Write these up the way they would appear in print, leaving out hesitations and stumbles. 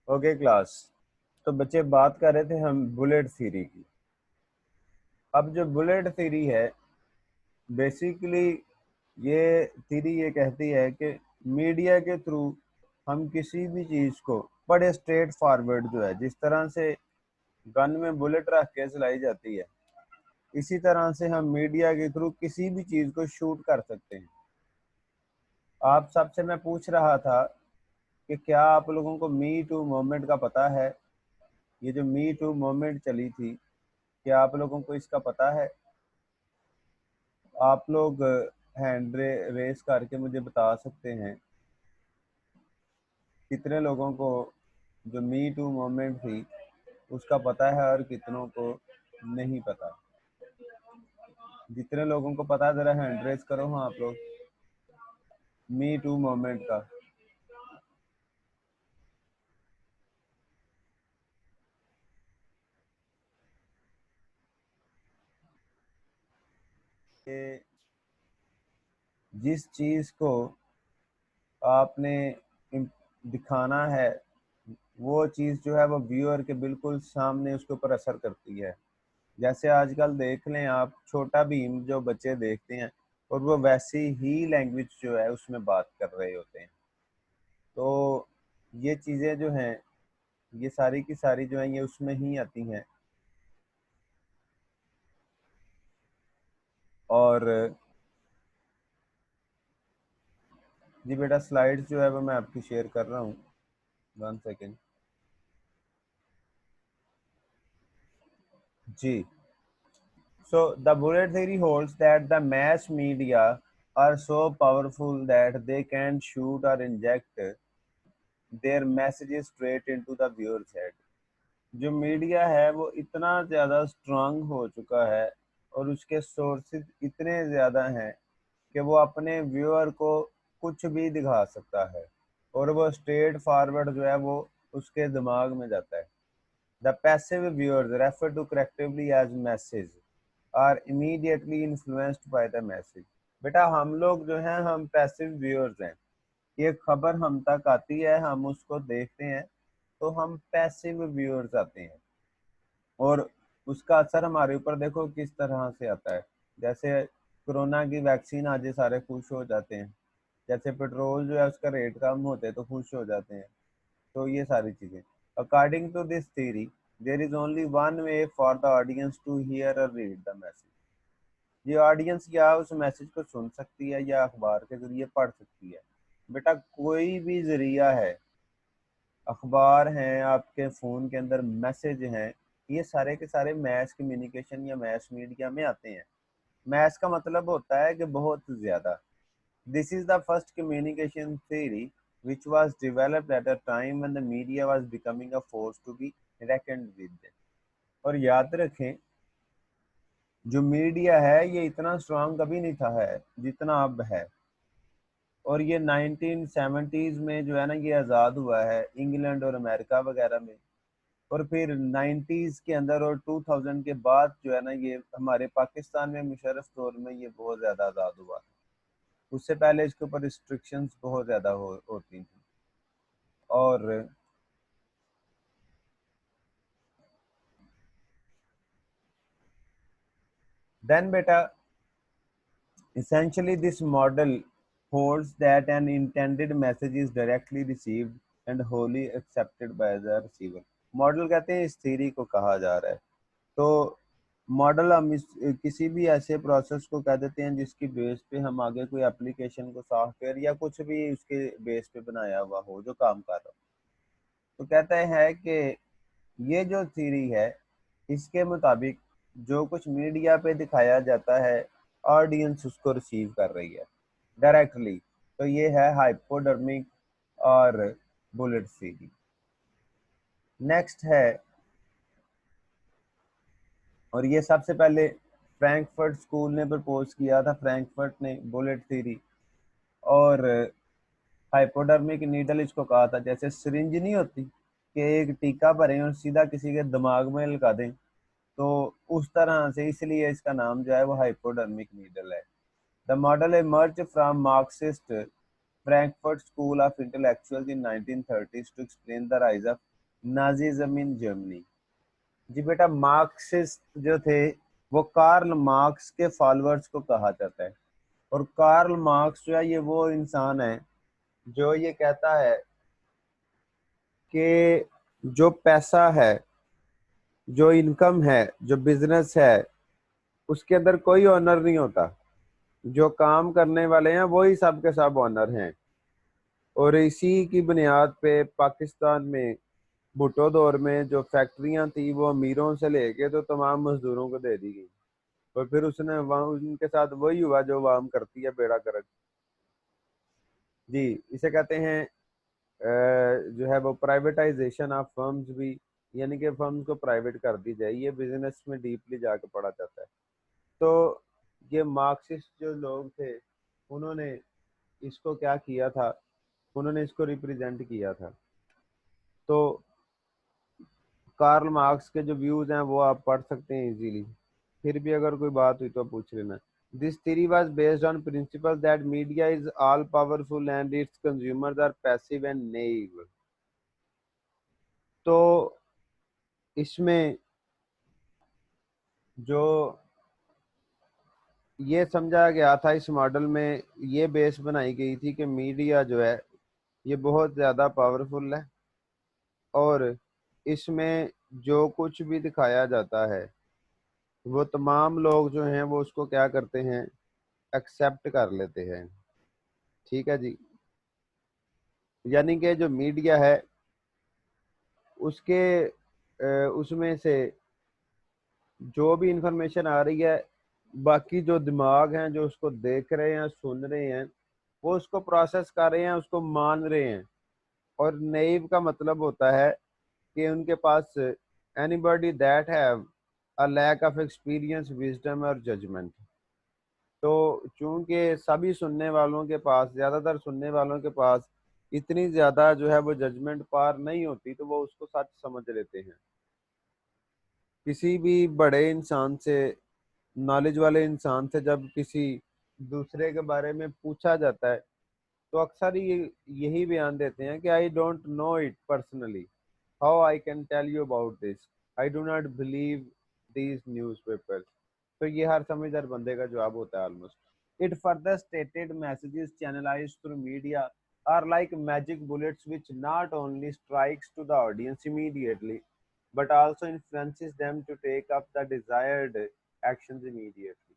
Okay class. तो बच्चे बात कर रहे थे हम बुलेट थ्योरी की। अब जो बुलेट थ्योरी है बेसिकली ये थ्योरी ये कहती है कि मीडिया के थ्रू हम किसी भी चीज़ को बड़े स्ट्रेट फॉरवर्ड जो है, जिस तरह से गन में बुलेट रख के चलाई जाती है, इसी तरह से हम मीडिया के थ्रू किसी भी चीज़ को शूट कर सकते हैं। आप सबसे मैं पूछ रहा था कि क्या आप लोगों को मी टू मूवमेंट का पता है? ये जो मी टू मूवमेंट चली थी, क्या आप लोगों को इसका पता है? आप लोग हैंड रेस करके मुझे बता सकते हैं कितने लोगों को जो मी टू मूवमेंट थी उसका पता है और कितनों को नहीं पता। जितने लोगों को पता है जरा हैंड रेस करो। हाँ आप लोग, मी टू मूवमेंट का ये जिस चीज़ को आपने दिखाना है वो चीज़ जो है वो व्यूअर के बिल्कुल सामने उसके ऊपर असर करती है। जैसे आजकल देख लें आप, छोटा भीम जो बच्चे देखते हैं और वो वैसी ही लैंग्वेज जो है उसमें बात कर रहे होते हैं। तो ये चीज़ें जो हैं, ये सारी की सारी जो हैं ये उसमें ही आती हैं। और जी बेटा, स्लाइड्स जो है वो मैं आपकी शेयर कर रहा हूँ। 1 सेकेंड जी। So the bullet theory holds that the mass media are so powerful that they can shoot or inject their messages straight into the viewer's head. जो मीडिया है वो इतना ज़्यादा स्ट्रांग हो चुका है और उसके सोर्सेज इतने ज़्यादा हैं कि वो अपने व्यूअर को कुछ भी दिखा सकता है और वो स्ट्रेट फॉरवर्ड जो है वो उसके दिमाग में जाता है। The passive viewers, referred to collectively as masses, are immediately influenced by the message. बेटा हम लोग जो हैं हम पैसिव व्यूअर्स हैं। ये खबर हम तक आती है, हम उसको देखते हैं, तो हम पैसिव व्यूअर्स आते हैं और उसका असर हमारे ऊपर देखो किस तरह से आता है। जैसे कोरोना की वैक्सीन आज ये सारे खुश हो जाते हैं, जैसे पेट्रोल जो है उसका रेट कम होते हैं तो खुश हो जाते हैं। तो ये सारी चीजें, according to this theory, there is only one way for the audience to hear और रीड द मैसेज। ये ऑडियंस या उस मैसेज को सुन सकती है या अखबार के जरिए पढ़ सकती है। बेटा कोई भी जरिया है, अखबार हैं, आपके फ़ोन के अंदर मैसेज हैं, ये सारे के सारे मैस कम्युनिकेशन या मैस मीडिया में आते हैं। मैस का मतलब होता है कि बहुत ज़्यादा। This is the first communication theory which was developed at a time when the media was becoming a force to be reckoned with। और याद रखें, जो मीडिया है ये इतना स्ट्रांग कभी नहीं था है जितना अब है। और ये 1970s में जो है ना ये आज़ाद हुआ है इंग्लैंड और अमेरिका वगैरह में। और फिर 90s के अंदर और 2000 के बाद जो है ना ये हमारे पाकिस्तान में मुशर्रफ दौर में ये बहुत ज़्यादा आज़ाद हुआ। उससे पहले इसके ऊपर रिस्ट्रिक्शंस बहुत ज़्यादा होती थी। और देन बेटा, essentially this model holds that an intended message is directly received and wholly accepted by the receiver। Model कहते हैं इस थ्योरी को कहा जा रहा है। तो मॉडल हम किसी भी ऐसे प्रोसेस को कह देते हैं जिसकी बेस पे हम आगे कोई एप्लीकेशन को, सॉफ्टवेयर या कुछ भी उसके बेस पे बनाया हुआ हो जो काम कर रहा हो। तो कहता है कि ये जो थ्योरी है इसके मुताबिक जो कुछ मीडिया पे दिखाया जाता है ऑडियंस उसको रिसीव कर रही है डायरेक्टली। तो ये है हाइपोडर्मिक और बुलेट थ्योरी। नेक्स्ट है, और ये सबसे पहले फ्रैंकफर्ट स्कूल ने प्रपोज किया था, फ्रैंकफर्ट ने बुलेट थ्योरी। और हाइपोडर्मिक नीडल इसको कहा था, जैसे सिरिंज नहीं होती कि एक टीका भरें और सीधा किसी के दिमाग में लगा दें, तो उस तरह से, इसलिए इसका नाम जो है वो हाइपोडर्मिक नीडल है। The model emerged from Marxist Frankfurt School of Intellectuals in 1930s to explain the rise of Nazism in Germany. जी बेटा, मार्क्सिस्ट जो थे वो कार्ल मार्क्स के फॉलोअर्स को कहा जाता है। और कार्ल मार्क्स जो है ये वो इंसान है जो ये कहता है कि जो पैसा है, जो इनकम है, जो बिजनेस है, उसके अंदर कोई ऑनर नहीं होता। जो काम करने वाले हैं वही सब के सब ऑनर हैं। और इसी की बुनियाद पे पाकिस्तान में भुट्टो दौर में जो फैक्ट्रियां थी वो अमीरों से लेके तो तमाम मजदूरों को दे दी गई। और फिर उसने वहाँ उनके साथ वही हुआ जो वाम करती है, बेड़ा गर्क। जी, इसे कहते हैं जो है वो प्राइवेटाइजेशन ऑफ फर्म्स भी, यानी कि फर्म्स को प्राइवेट कर दी जाए। ये बिजनेस में डीपली जाके पढ़ा जाता है। तो ये मार्क्सिस्ट जो लोग थे उन्होंने इसको क्या किया था, उन्होंने इसको रिप्रेजेंट किया था। तो कार्ल मार्क्स के जो व्यूज हैं वो आप पढ़ सकते हैं इजीली। फिर भी अगर कोई बात हुई तो पूछ लेना। This theory was based on principle that media is all powerful and its consumers are passive and naive। तो इसमें जो ये समझा गया था, इस मॉडल में ये बेस बनाई गई थी कि मीडिया जो है ये बहुत ज़्यादा पावरफुल है और इसमें जो कुछ भी दिखाया जाता है वो तमाम लोग जो हैं वो उसको क्या करते हैं, एक्सेप्ट कर लेते हैं। ठीक है जी। यानी कि जो मीडिया है उसके उसमें से जो भी इंफॉर्मेशन आ रही है, बाकी जो दिमाग हैं जो उसको देख रहे हैं, सुन रहे हैं, वो उसको प्रोसेस कर रहे हैं, उसको मान रहे हैं। और नेइव का मतलब होता है कि उनके पास anybody that have a lack of experience, wisdom और जजमेंट। तो चूंकि सभी सुनने वालों के पास, ज़्यादातर सुनने वालों के पास इतनी ज़्यादा जो है वो जजमेंट पार नहीं होती, तो वो उसको सच समझ लेते हैं। किसी भी बड़े इंसान से, नॉलेज वाले इंसान से जब किसी दूसरे के बारे में पूछा जाता है तो अक्सर ही यही बयान देते हैं कि I don't know it personally, how I can tell you about this, I do not believe these newspapers. तो ये हर समझदार बंदे का जवाब होता है almost. It further stated messages channelized through media are like magic bullets which not only strikes to the audience immediately but also influences them to take up the desired actions immediately।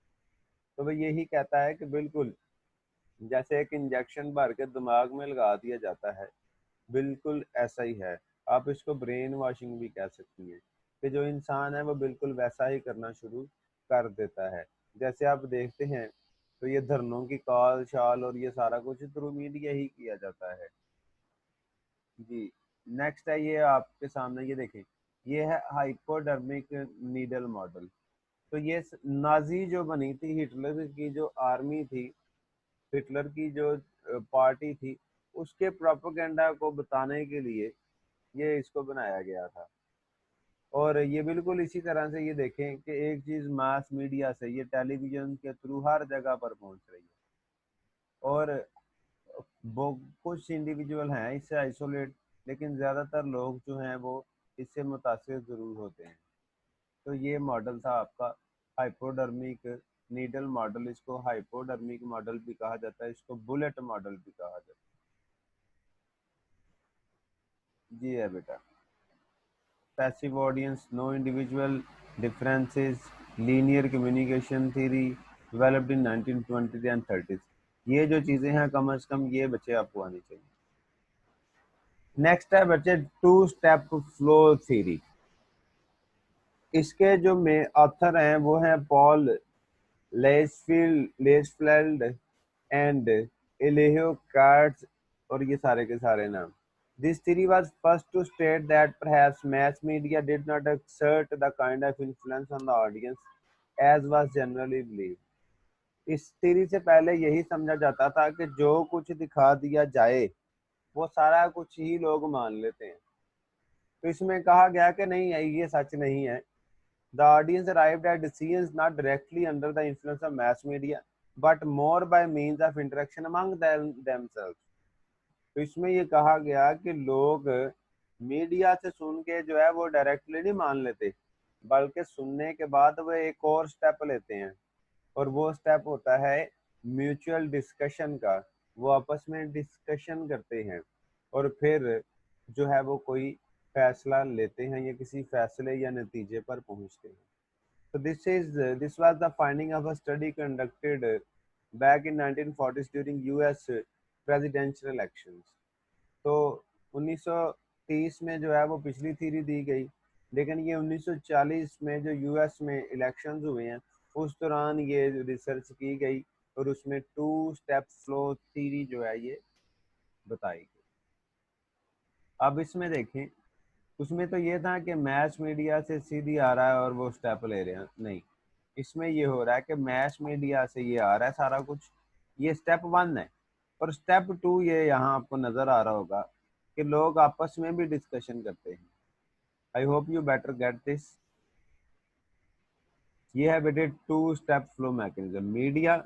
तो वह यही कहता है कि बिल्कुल जैसे एक injection भर के दिमाग में लगा दिया जाता है, बिल्कुल ऐसा ही है। आप इसको ब्रेन वॉशिंग भी कह सकती हैं कि जो इंसान है वो बिल्कुल वैसा ही करना शुरू कर देता है। जैसे आप देखते हैं तो ये धरनों की कॉल शाल और ये सारा कुछ थ्रू मीडिया ही किया जाता है। जी। नेक्स्ट है ये आपके सामने, ये देखें, ये है हाइपोडर्मिक नीडल मॉडल। तो ये नाजी जो बनी थी, हिटलर की जो आर्मी थी, हिटलर की जो पार्टी थी, उसके प्रोपेगेंडा को बताने के लिए ये इसको बनाया गया था। और ये बिल्कुल इसी तरह से ये देखें कि एक चीज मास मीडिया से, ये टेलीविजन के थ्रू हर जगह पर पहुंच रही है। और वो कुछ इंडिविजुअल हैं इससे आइसोलेट, लेकिन ज़्यादातर लोग जो हैं वो इससे मुतासिर ज़रूर होते हैं। तो ये मॉडल था आपका हाइपोडर्मिक नीडल मॉडल। इसको हाइपोडर्मिक मॉडल भी कहा जाता है, इसको बुलेट मॉडल भी कहा जाता है। जी है बेटा। Passive audience, no individual differences, linear communication theory developed in 1920 and 30। ये जो चीज़ें हैं कम से कम ये बच्चे आपको आनी चाहिए। नेक्स्ट है बच्चे टू स्टेप फ्लो थ्योरी। इसके जो में ऑथर हैं वो हैं पॉल लेसफील्ड एंड एलेहो कार्ट्स, और ये सारे के सारे नाम। This theory was first to state that perhaps mass media did not exert the kind of influence on the audience as was generally believed। इस theory से पहले यही समझा जाता था कि जो कुछ दिखा दिया जाए वो सारा कुछ ही लोग मान लेते हैं। तो इसमें कहा गया कि नहीं है, ये सच नहीं है। The audience arrived at decisions not directly under the influence of mass media, but more by means of interaction among themselves। तो इसमें ये कहा गया कि लोग मीडिया से सुन के जो है वो डायरेक्टली नहीं मान लेते, बल्कि सुनने के बाद वो एक और स्टेप लेते हैं, और वो स्टेप होता है म्यूचुअल डिस्कशन का। वो आपस में डिस्कशन करते हैं और फिर जो है वो कोई फैसला लेते हैं या किसी फैसले या नतीजे पर पहुंचते हैं। तो this was the finding of a study conducted back in 1940s during US presidential elections। तो 1930 में जो है वो पिछली थ्योरी दी गई, लेकिन ये 1940 में जो यूएस में इलेक्शंस हुए हैं उस दौरान ये रिसर्च की गई, और उसमें टू स्टेप फ्लो थ्योरी जो है ये बताई गई। अब इसमें देखें, उसमें तो ये था कि मैस मीडिया से सीधी आ रहा है और वो स्टेप ले रहे हैं, नहीं, इसमें ये हो रहा है कि मैस मीडिया से ये आ रहा है सारा कुछ, ये स्टेप 1 है। और स्टेप 2 ये यहाँ आपको नजर आ रहा होगा कि लोग आपस में भी डिस्कशन करते हैं। I hope you better get this. ये है बेटे two step flow mechanism. Media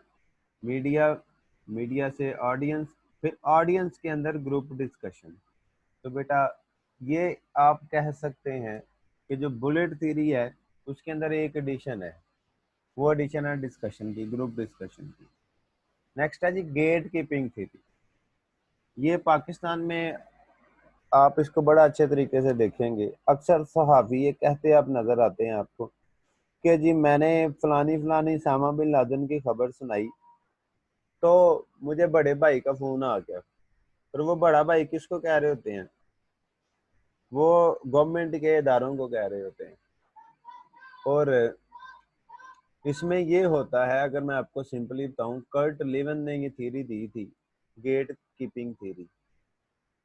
media से ऑडियंस, फिर ऑडियंस के अंदर ग्रुप डिस्कशन। तो बेटा ये आप कह सकते हैं कि जो बुलेट थ्योरी है उसके अंदर एक एडिशन है, वो एडिशन है डिस्कशन की, ग्रुप डिस्कशन की। नेक्स्ट है जी गेट कीपिंग थ्योरी। ये पाकिस्तान में आप इसको बड़ा अच्छे तरीके से देखेंगे, अक्सर सहाफ़ी ये कहते आप नजर आते हैं आपको कि जी मैंने फलानी फलानी सामा बिन लादेन की खबर सुनाई, तो मुझे बड़े भाई का फोन आ गया। और वो बड़ा भाई किसको कह रहे होते हैं? वो गवर्नमेंट के इदारों को कह रहे होते हैं। और इसमें ये होता है, अगर मैं आपको सिंपली बताऊं, कर्ट लेवन ने ये थ्योरी दी थी, gate keeping theory.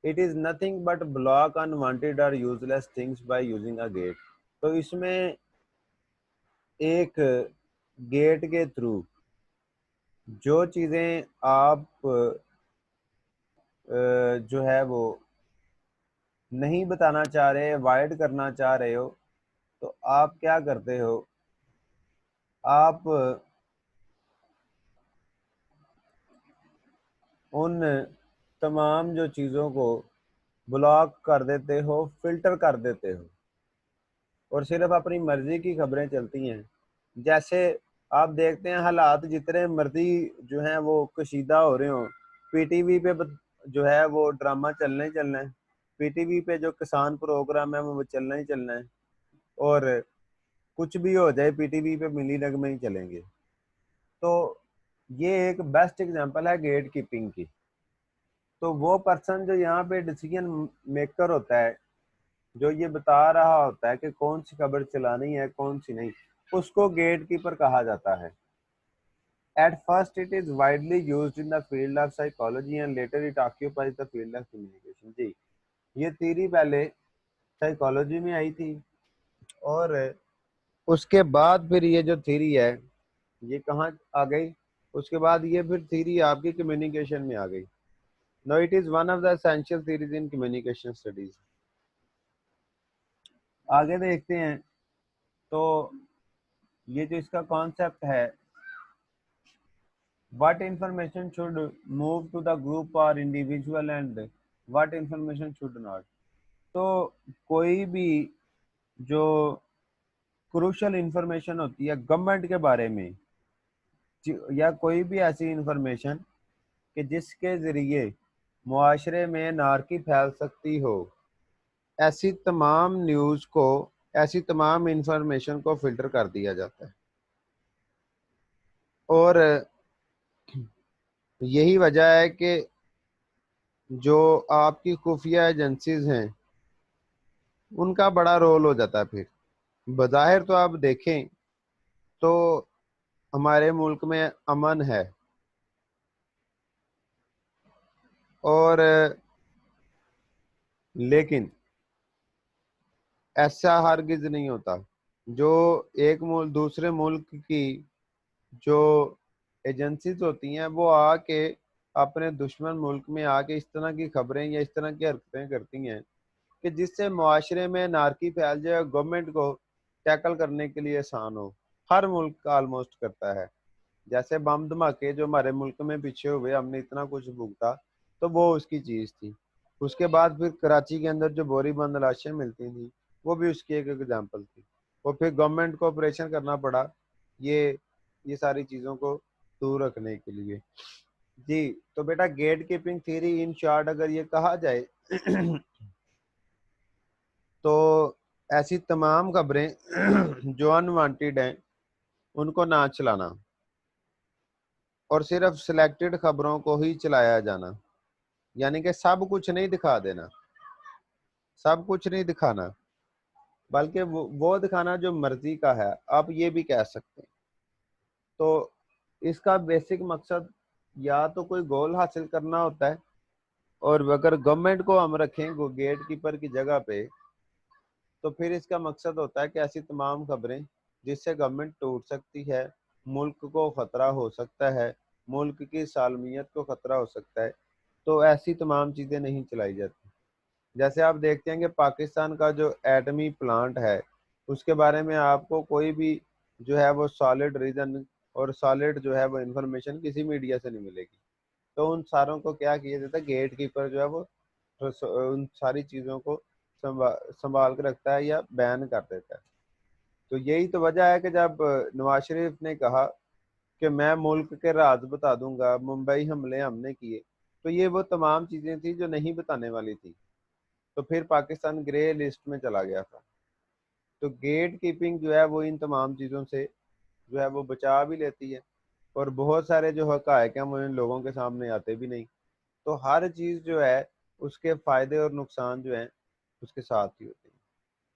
It is nothing but block unwanted और useless things by using a gate. तो इसमें एक गेट के थ्रू जो चीजें आप जो है वो नहीं बताना चाह रहे, अवॉइड करना चाह रहे हो, तो आप क्या करते हो, आप उन तमाम जो चीज़ों को ब्लॉक कर देते हो, फिल्टर कर देते हो, और सिर्फ अपनी मर्जी की खबरें चलती हैं। जैसे आप देखते हैं हालात जितने मर्जी जो हैं वो कशीदा हो रहे हो, पीटीवी पे जो है वो ड्रामा चलना ही चलना है, पीटीवी पे जो किसान प्रोग्राम है वो चलना ही चलना है, और कुछ भी हो जाए पीटीवी पे मिली नगमे ही चलेंगे। तो ये एक बेस्ट एग्जांपल है गेट कीपिंग की। तो वो पर्सन जो यहाँ पे डिसीजन मेकर होता है, जो ये बता रहा होता है कि कौन सी खबर चलानी है कौन सी नहीं, उसको गेट कीपर कहा जाता है। At first it is widely used in the field of psychology and later it occupies the field of communication. जी, ये थ्योरी पहले साइकोलॉजी में आई थी, और उसके बाद फिर ये जो थ्योरी है ये कहाँ आ गई, उसके बाद ये फिर थ्योरी आपकी कम्युनिकेशन में आ गई। No it is one of the essential theories in communication studies. आगे देखते हैं, तो ये जो इसका कॉन्सेप्ट है, what information should move to the group और individual and what information should not. तो कोई भी जो क्रूशल इंफॉर्मेशन होती है गवर्नमेंट के बारे में, या कोई भी ऐसी इंफॉर्मेशन कि जिसके जरिए मुआशरे में नारकी फैल सकती हो, ऐसी तमाम न्यूज़ को, ऐसी तमाम इंफॉर्मेशन को फिल्टर कर दिया जाता है। और यही वजह है कि जो आपकी खुफिया एजेंसीज हैं उनका बड़ा रोल हो जाता है। फिर बज़ाहिर तो आप देखें तो हमारे मुल्क में अमन है, और लेकिन ऐसा हरगिज नहीं होता। जो एक मुल्क दूसरे मुल्क की जो एजेंसीज होती हैं वो आके अपने दुश्मन मुल्क में आके इस तरह की खबरें या इस तरह की हरकतें करती हैं कि जिससे मुआशरे में नारकी फैल जाए, गवर्नमेंट को टैकल करने के लिए आसान हो। हर मुल्क का ऑलमोस्ट करता है। जैसे बम धमाके जो हमारे मुल्क में पीछे हुए, हमने इतना कुछ भुगता, तो वो उसकी चीज थी। उसके बाद फिर कराची के अंदर जो बोरी बंद लाशें मिलती थी वो भी उसकी एक एग्जाम्पल थी। और फिर गवर्नमेंट को ऑपरेशन करना पड़ा ये सारी चीज़ों को दूर रखने के लिए। जी, तो बेटा gate keeping theory in short अगर ये कहा जाए तो ऐसी तमाम खबरें जो अनवांटेड हैं उनको ना चलाना और सिर्फ सिलेक्टेड खबरों को ही चलाया जाना, यानी कि सब कुछ नहीं दिखा देना, सब कुछ नहीं दिखाना, बल्कि वो दिखाना जो मर्जी का है, आप ये भी कह सकते हैं। तो इसका बेसिक मकसद या तो कोई गोल हासिल करना होता है, और अगर गवर्नमेंट को हम रखें गेट कीपर की जगह पे तो फिर इसका मकसद होता है कि ऐसी तमाम खबरें जिससे गवर्नमेंट टूट सकती है, मुल्क को खतरा हो सकता है, मुल्क की सालमियत को खतरा हो सकता है, तो ऐसी तमाम चीज़ें नहीं चलाई जाती। जैसे आप देखते हैं कि पाकिस्तान का जो एटमी प्लांट है उसके बारे में आपको कोई भी जो है वो सॉलिड रीजन और सॉलिड जो है वो इंफॉर्मेशन किसी मीडिया से नहीं मिलेगी। तो उन सारों को क्या किया जाता है, गेट कीपर जो है वो उन सारी चीज़ों को संभाल के रखता है या बैन कर देता है। तो यही तो वजह है कि जब नवाज शरीफ ने कहा कि मैं मुल्क के राज बता दूंगा, मुंबई हमले हमने किए, तो ये वो तमाम चीज़ें थी जो नहीं बताने वाली थी। तो फिर पाकिस्तान ग्रे लिस्ट में चला गया था। तो गेट कीपिंग जो है वो इन तमाम चीज़ों से जो है वो बचा भी लेती है, और बहुत सारे जो हक़ाइक़ हैं वो इन लोगों के सामने आते भी नहीं। तो हर चीज़ जो है उसके फ़ायदे और नुकसान जो हैं उसके साथ ही होते हैं।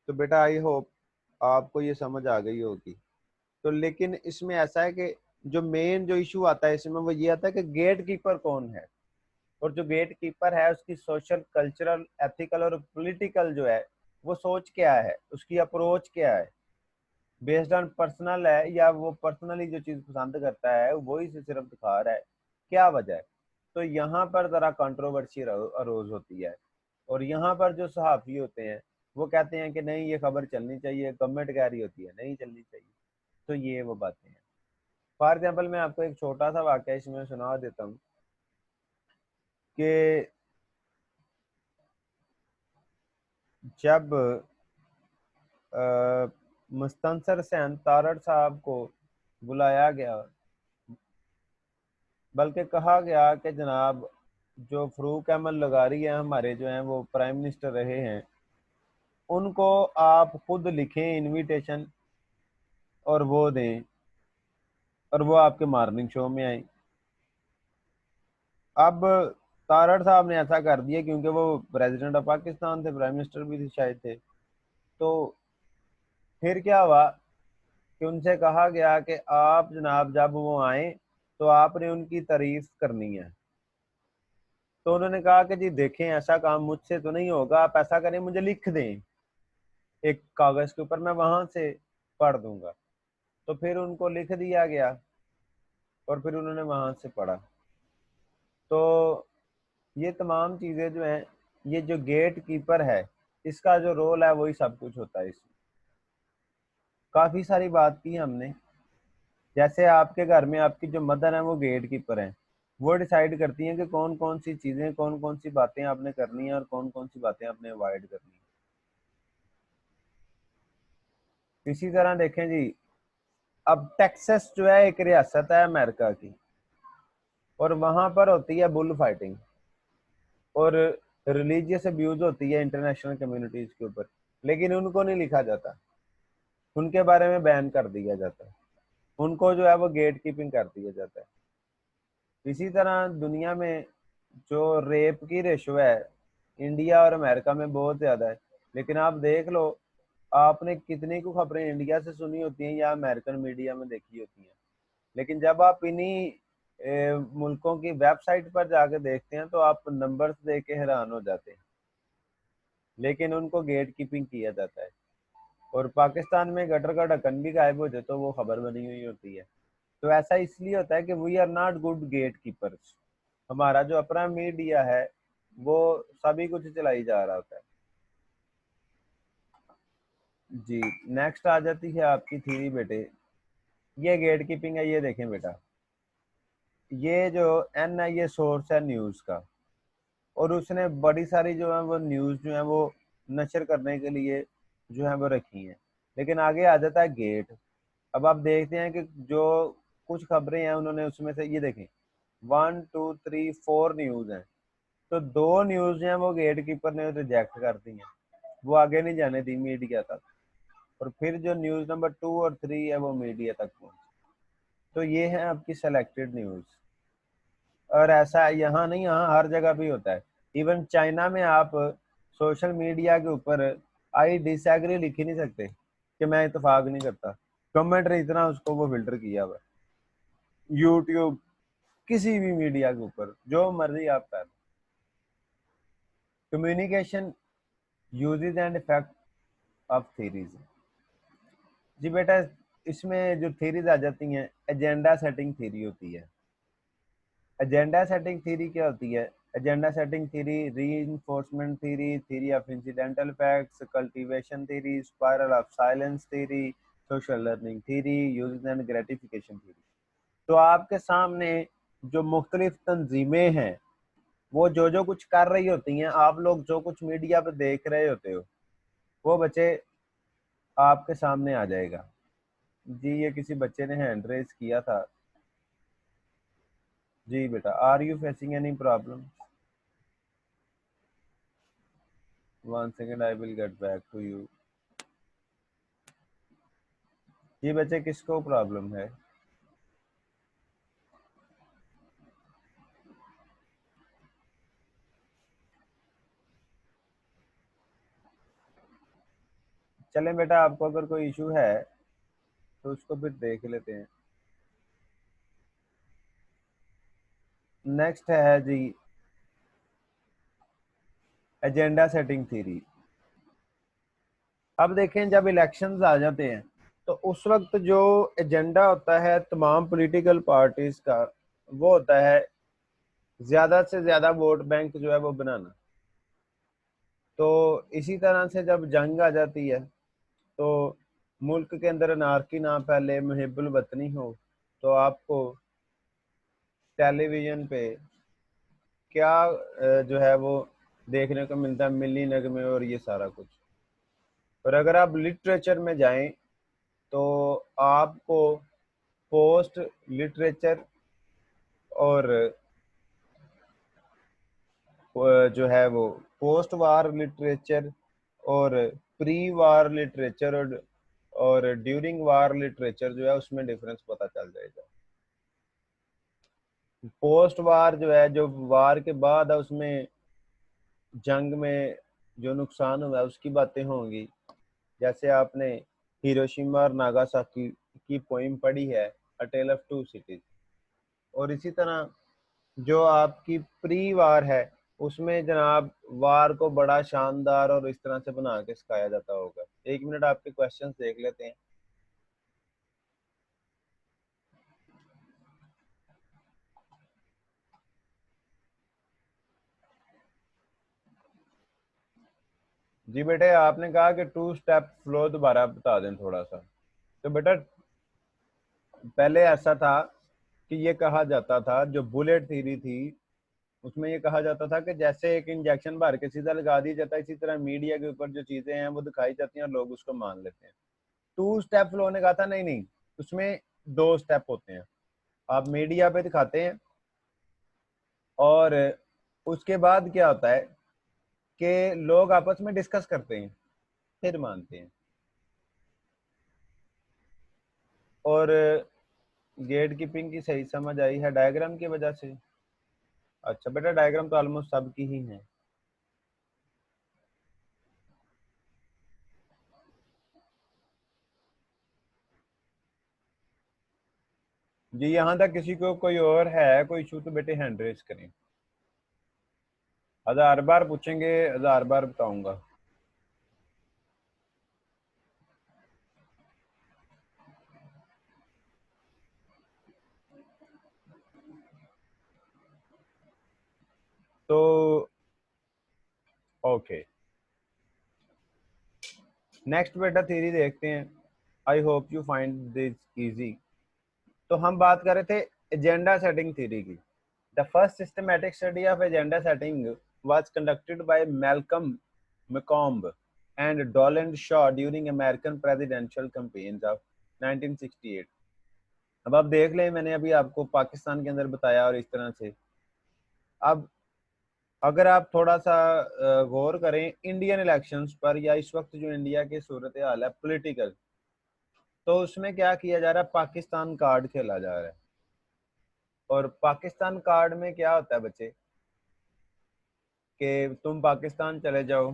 तो बेटा आई होप आपको ये समझ आ गई होगी। तो लेकिन इसमें ऐसा है कि जो मेन जो इशू आता है इसमें वो ये आता है कि गेट कीपर कौन है, और जो गेट कीपर है उसकी सोशल, कल्चरल, एथिकल और पॉलिटिकल जो है वो सोच क्या है, उसकी अप्रोच क्या है, बेस्ड ऑन पर्सनल है या वो पर्सनली जो चीज़ पसंद करता है वही से सिर्फ दिखा रहा है, क्या वजह है। तो यहाँ पर ज़रा कंट्रोवर्सी अरोज होती है, और यहाँ पर जो सहाफ़ी होते हैं वो कहते हैं कि नहीं ये खबर चलनी चाहिए, गवर्नमेंट कह रही होती है नहीं चलनी चाहिए। तो ये वो बातें हैं। फॉर एग्जाम्पल मैं आपको एक छोटा सा वाक़या इसमें सुना देता हूँ कि जब मुस्तनसर हुसैन तारड़ साहब को बुलाया गया, बल्कि कहा गया कि जनाब जो फ़रूक अहमद लगारी हैं हमारे जो हैं वो प्राइम मिनिस्टर रहे हैं, उनको आप खुद लिखें इनविटेशन और वो दें, और वो आपके मॉर्निंग शो में आए। अब तारड़ साहब ने ऐसा कर दिया क्योंकि वो प्रेसिडेंट ऑफ पाकिस्तान थे, प्राइम मिनिस्टर भी थे शायद थे। तो फिर क्या हुआ कि उनसे कहा गया कि आप जनाब जब वो आए तो आपने उनकी तारीफ करनी है। तो उन्होंने कहा कि जी देखें ऐसा काम मुझसे तो नहीं होगा, आप ऐसा करें मुझे लिख दें एक कागज के ऊपर, मैं वहां से पढ़ दूंगा। तो फिर उनको लिख दिया गया और फिर उन्होंने वहां से पढ़ा। तो ये तमाम चीजें जो हैं, ये जो गेट कीपर है इसका जो रोल है वही सब कुछ होता है इसमें। काफी सारी बात की हमने, जैसे आपके घर में आपकी जो मदर है वो गेट कीपर है, वो डिसाइड करती हैं कि कौन कौन सी चीजें, कौन कौन सी बातें आपने करनी है और कौन कौन सी बातें आपने अवॉइड करनी है। इसी तरह देखें जी, अब टेक्सास जो है एक रियासत है अमेरिका की, और वहां पर होती है बुल फाइटिंग और रिलीजियस अब्यूज होती है इंटरनेशनल कम्युनिटीज के ऊपर, लेकिन उनको नहीं लिखा जाता, उनके बारे में बैन कर दिया जाता है, उनको जो है वो गेट कीपिंग कर दिया जाता है। इसी तरह दुनिया में जो रेप की रेशो है इंडिया और अमेरिका में बहुत ज़्यादा है, लेकिन आप देख लो आपने कितनी को खबरें इंडिया से सुनी होती हैं या अमेरिकन मीडिया में देखी होती हैं, लेकिन जब आप इन्हीं मुल्कों की वेबसाइट पर जाकर देखते हैं तो आप नंबर्स देख के हैरान हो जाते हैं, लेकिन उनको गेट कीपिंग किया जाता है। और पाकिस्तान में गटर का ढक्कन भी गायब हो जाए तो वो खबर बनी हुई होती है। तो ऐसा इसलिए होता है कि we are not good gatekeepers, हमारा जो अपना मीडिया है वो सभी कुछ चलाई जा रहा होता है। जी, नेक्स्ट आ जाती है आपकी थ्योरी बेटे, ये गेट कीपिंग है, ये देखें बेटा, ये जो एन है ये सोर्स है न्यूज़ का, और उसने बड़ी सारी जो है वो न्यूज़ जो है वो नशर करने के लिए जो है वो रखी हैं। लेकिन आगे आ जाता है गेट। अब आप देखते हैं कि जो कुछ खबरें हैं उन्होंने उसमें से ये देखें, 1 2 3 4 न्यूज़ हैं, तो 2 न्यूज़ जो है वो गेट कीपर ने रिजेक्ट कर दी हैं, वो आगे नहीं जाने दी मीडिया तक। और फिर जो न्यूज़ नंबर 2 और 3 है वो मीडिया तक पहुंची। तो ये है आपकी सेलेक्टेड न्यूज़। और ऐसा यहाँ नहीं, यहाँ हर जगह भी होता है। इवन चाइना में आप सोशल मीडिया के ऊपर आई डिसएग्री लिख ही नहीं सकते कि मैं इत्तेफाक नहीं करता। कमेंट इतना उसको वो फिल्टर किया हुआ है। यूट्यूब, किसी भी मीडिया के ऊपर जो मर्जी आप कर। Communication uses and effect of theories. जी बेटा, इसमें जो थीरीज आ जाती हैं, एजेंडा सेटिंग थीरी होती है। एजेंडा सेटिंग थ्योरी क्या होती है? Agenda setting theory, reinforcement theory, theory of incidental facts, cultivation theory, spiral of silence theory, social learning theory, use and gratification theory. तो आपके सामने जो मुख्तलिफ तंजीमें हैं वो जो जो कुछ कर रही होती हैं, आप लोग जो कुछ मीडिया पे देख रहे होते हो वो बच्चे आपके सामने आ जाएगा। जी ये किसी बच्चे ने हैंड रेज किया था। जी बेटा, are you facing any problem? 1 second, I will get back to you. ये बच्चे किसको प्रॉब्लम है? चलें बेटा, आपको अगर कोई इशू है तो उसको फिर देख लेते हैं। नेक्स्ट है जी एजेंडा सेटिंग थ्योरी। अब देखें, जब इलेक्शंस आ जाते हैं तो उस वक्त जो एजेंडा होता है तमाम पॉलिटिकल पार्टीज का, वो होता है ज्यादा से ज्यादा वोट बैंक जो है वो बनाना। तो इसी तरह से जब जंग आ जाती है तो मुल्क के अंदर अनारकी ना फैले, मुहिब्बुल वतनी हो, तो आपको टेलीविजन पे क्या जो है वो देखने को मिलता है, मिली नगमे और ये सारा कुछ। और अगर आप लिटरेचर में जाएं तो आपको पोस्ट लिटरेचर और जो है वो पोस्ट वार लिटरेचर और प्री वार लिटरेचर और ड्यूरिंग वार लिटरेचर जो है उसमें डिफरेंस पता चल जाएगा। पोस्ट वार जो है, जो वार के बाद है, उसमें जंग में जो नुकसान हुआ है उसकी बातें होंगी। जैसे आपने हिरोशिमा और नागासाकी की पोइम पढ़ी है, अ टेल ऑफ टू सिटीज। और इसी तरह जो आपकी प्री वार है उसमें जनाब वार को बड़ा शानदार और इस तरह से बना के सिखाया जाता होगा। 1 मिनट आपके क्वेश्चंस देख लेते हैं। जी बेटे, आपने कहा कि 2 स्टेप फ्लो दोबारा बता दें थोड़ा सा। तो बेटा पहले ऐसा था कि ये कहा जाता था, जो बुलेट थ्योरी थी उसमें ये कहा जाता था कि जैसे एक इंजेक्शन भर के सीधा लगा दिया जाता है, इसी तरह मीडिया के ऊपर जो चीजें हैं वो दिखाई जाती हैं और लोग उसको मान लेते हैं। 2 स्टेप फ्लो ने कहा था नहीं नहीं, उसमें 2 स्टेप होते हैं। आप मीडिया पे दिखाते हैं और उसके बाद क्या होता है कि लोग आपस में डिस्कस करते हैं, फिर मानते हैं। और गेट कीपिंग की सही समझ आई है डायग्राम की वजह से? अच्छा बेटा, डायग्राम तो ऑलमोस्ट सबकी ही है। जी यहाँ तक किसी को कोई और है कोई इशू तो बेटे हैंड रेज करें। 1000 बार पूछेंगे, 1000 बार बताऊंगा। तो ओके, नेक्स्ट बेटा थ्योरी देखते हैं। I hope you find this easy. तो हम बात कर रहे थे एजेंडा सेटिंग थ्योरी की। The first systematic study of agenda setting was conducted by Malcolm McComb and Donald Shaw during American presidential campaigns of 1968. अब आप देख लें, मैंने अभी आपको पाकिस्तान के अंदर बताया और इस तरह से। अब अगर आप थोड़ा सा गौर करें इंडियन इलेक्शंस पर या इस वक्त जो इंडिया की सूरत हाल है पॉलिटिकल, तो उसमें क्या किया जा रहा है, पाकिस्तान कार्ड खेला जा रहा है। और पाकिस्तान कार्ड में क्या होता है बच्चे, कि तुम पाकिस्तान चले जाओ,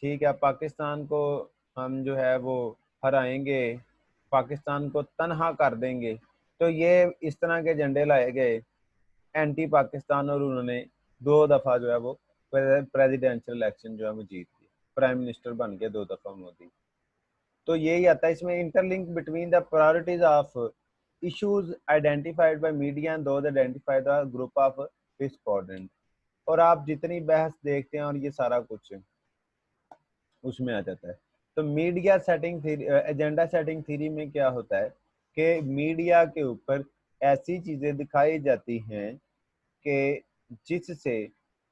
ठीक है, पाकिस्तान को हम जो है वो हराएंगे, पाकिस्तान को तनहा कर देंगे। तो ये इस तरह के झंडे लाए गए एंटी पाकिस्तान, और उन्होंने 2 दफा जो है वो प्रेसिडेंशियल इलेक्शन जो है वो जीत ली, प्राइम मिनिस्टर बन के 2 दफा मोदी। तो यही आता है इसमें, interlink between the priorities of issues identified by media and those identify the group of respondent. और आप जितनी बहस देखते हैं और ये सारा कुछ उसमें आ जाता है। तो media setting theory, agenda setting theory में क्या होता है कि मीडिया के ऊपर ऐसी चीजें दिखाई जाती हैं कि जिससे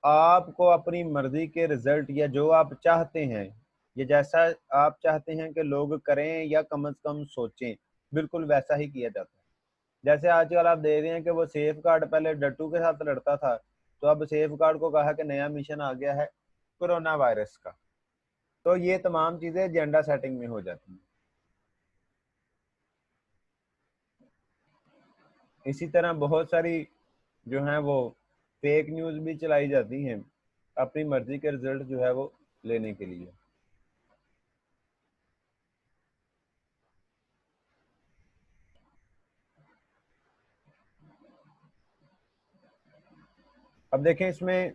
आपको अपनी मर्जी के रिजल्ट या जो आप चाहते हैं या जैसा आप चाहते हैं कि लोग करें या कम से कम सोचें, बिल्कुल वैसा ही किया जाता है। जैसे आजकल आप देख रहे हैं कि वो सेफ गार्ड पहले डट्टू के साथ लड़ता था, तो अब सेफ गार्ड को कहा कि नया मिशन आ गया है कोरोना वायरस का। तो ये तमाम चीजें एजेंडा सेटिंग में हो जाती हैं। इसी तरह बहुत सारी जो है वो फेक न्यूज भी चलाई जाती हैं अपनी मर्जी के रिजल्ट जो है वो लेने के लिए। अब देखें इसमें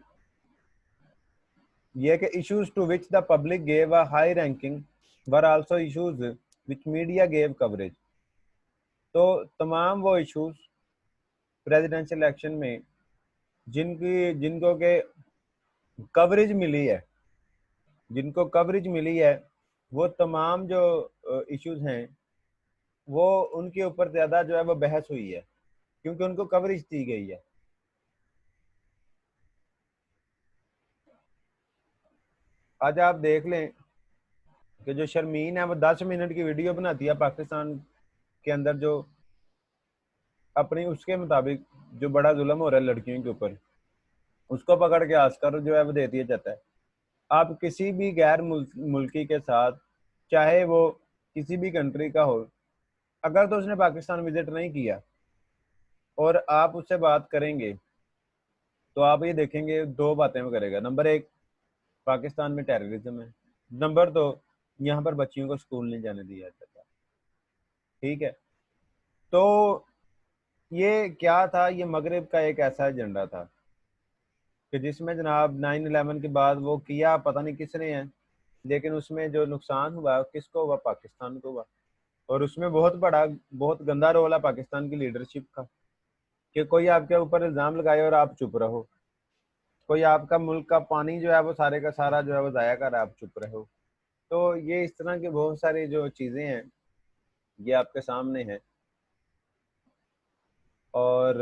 यह कि issues to which the public gave a high ranking were also issues which media gave coverage. तो तमाम वो इश्यूज प्रेसिडेंशियल इलेक्शन में जिनको के कवरेज मिली है, जिनको कवरेज मिली है, वो तमाम जो इश्यूज हैं वो उनके ऊपर ज्यादा जो है वो बहस हुई है, क्योंकि उनको कवरेज दी गई है। आज आप देख लें कि जो शर्मीन है वो 10 मिनट की वीडियो बनाती है पाकिस्तान के अंदर, जो अपनी उसके मुताबिक जो बड़ा जुल्म हो रहा है लड़कियों के ऊपर, उसको पकड़ के आस्कर जो है वो दे दिया जाता है। आप किसी भी गैर मुल्की के साथ, चाहे वो किसी भी कंट्री का हो, अगर तो उसने पाकिस्तान विजिट नहीं किया और आप उससे बात करेंगे, तो आप ये देखेंगे 2 बातें वो करेगा। नंबर 1, पाकिस्तान में टेररिज्म है। नंबर 2, यहाँ पर बच्चियों को स्कूल नहीं जाने दिया जाता। ठीक है, तो ये क्या था, ये मगरिब का एक ऐसा एजेंडा था कि जिसमें जनाब 9/11 के बाद वो किया पता नहीं किसने है, लेकिन उसमें जो नुकसान हुआ किसको हुआ, पाकिस्तान को हुआ। और उसमें बहुत बड़ा, बहुत गंदा रोल है पाकिस्तान की लीडरशिप का, कि कोई आपके ऊपर इल्जाम लगाए और आप चुप रहो, कोई आपका मुल्क का पानी जो है वो सारे का सारा जो है वो जाया कर, आप चुप रहो। तो ये इस तरह की बहुत सारी जो चीजें हैं ये आपके सामने हैं। और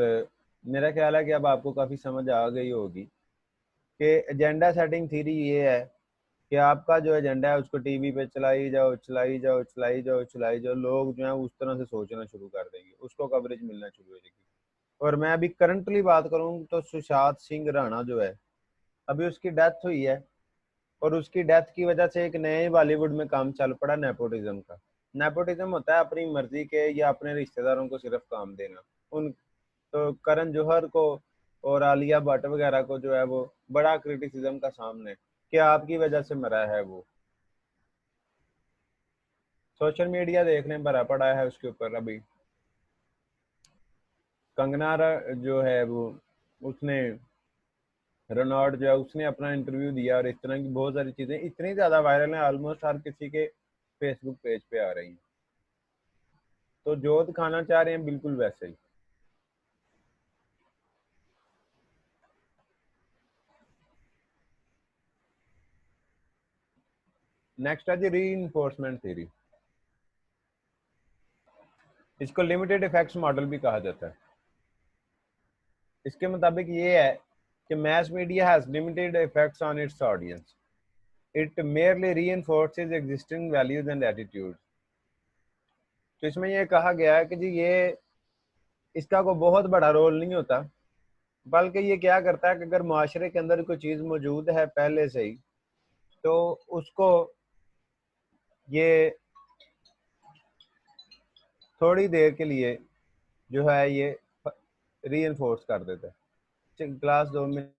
मेरा ख्याल है कि अब आपको काफी समझ आ गई होगी कि एजेंडा सेटिंग थ्योरी ये है कि आपका जो एजेंडा है उसको टीवी पे चलाई जाओ, चलाई जाओ, चलाई जाओ, चलाई जाओ, लोग जो है उस तरह से सोचना शुरू कर देंगे, उसको कवरेज मिलना शुरू हो जाएगी। और मैं अभी करंटली बात करूं तो सुशांत सिंह राणा जो है, अभी उसकी डेथ हुई है, और उसकी डेथ की वजह से एक नए बॉलीवुड में काम चल पड़ा, नेपोटिज्म का। नेपोटिज्म होता है अपनी मर्जी के या अपने रिश्तेदारों को सिर्फ काम देना। उन तो करण जौहर को और आलिया भट्ट वगैरह को जो है वो बड़ा क्रिटिसिज्म का सामने है कि आपकी वजह से मरा है वो। सोशल मीडिया देखने भरा पड़ा है उसके ऊपर। अभी कंगना जो है वो, उसने रेनॉल्ड जो है उसने अपना इंटरव्यू दिया, और इस तरह की बहुत सारी चीजें इतनी ज्यादा वायरल हैं, ऑलमोस्ट हर किसी के फेसबुक पेज पे आ रही हैं। तो जो दिखाना चाह रहे हैं बिल्कुल वैसे ही। नेक्स्ट है जी री इन्फोर्समेंट थ्योरी। इसको लिमिटेड इफेक्ट्स मॉडल भी कहा जाता है। इसके मुताबिक ये है कि mass media has limited effects on its audience. It merely reinforces existing values and attitudes. तो इसमें ये कहा गया है कि जी ये इसका कोई बहुत बड़ा रोल नहीं होता, बल्कि ये क्या करता है कि अगर माशरे के अंदर कोई चीज़ मौजूद है पहले से ही, तो उसको ये थोड़ी देर के लिए जो है ये रीइंफोर्स कर देता है। क्लास 2 में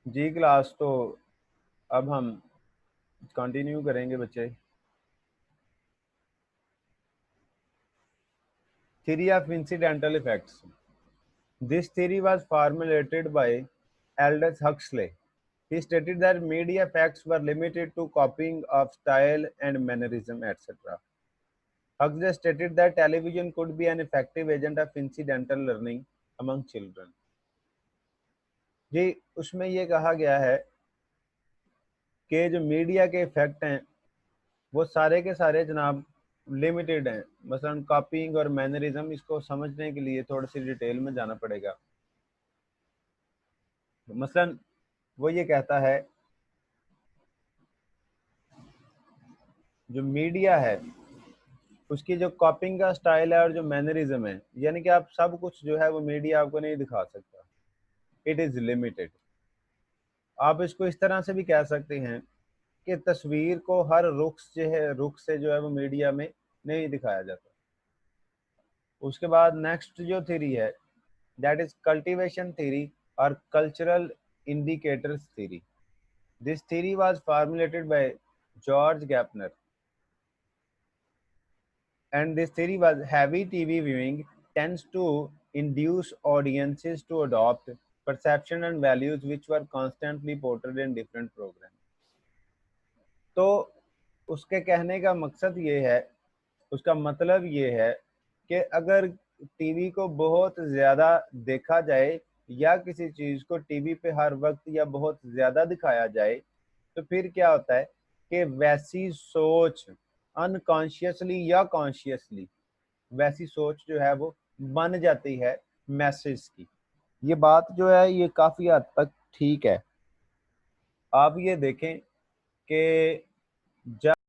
जी क्लास तो अब हम कंटिन्यू करेंगे बच्चे। Theory of incidental effects. This theory was formulated by Aldous Huxley. He stated that media effects were limited to copying of style and mannerism, etc. Huxley stated that television could be an effective agent of incidental learning among children. जी उसमें ये कहा गया है कि जो media के effect हैं वो सारे के सारे जनाब लिमिटेड हैं। मसलन कॉपीइंग और मैनरिज्म, इसको समझने के लिए थोड़ी सी डिटेल में जाना पड़ेगा। मसलन वो ये कहता है जो मीडिया है उसकी जो कॉपिंग का स्टाइल है और जो मैनरिज्म है, यानी कि आप सब कुछ जो है वो मीडिया आपको नहीं दिखा सकता, इट इज़ लिमिटेड। आप इसको इस तरह से भी कह सकते हैं कि तस्वीर को हर रुख से जो है वो मीडिया में नहीं दिखाया जाता। उसके बाद नेक्स्ट जो थ्योरी है दैट इज कल्टीवेशन थ्योरी और cultural indicators theory. This theory was formulated by George Gerbner and this theory was heavy TV viewing tends to induce audiences to adopt perception and values which were constantly portrayed in different programs। तो उसके कहने का मकसद ये है, उसका मतलब ये है कि अगर टीवी को बहुत ज़्यादा देखा जाए या किसी चीज को टीवी पे हर वक्त या बहुत ज्यादा दिखाया जाए, तो फिर क्या होता है कि वैसी सोच अनकॉन्शियसली या कॉन्शियसली वैसी सोच जो है वो बन जाती है मैसेज की। ये बात जो है ये काफी हद तक ठीक है। आप ये देखें कि जब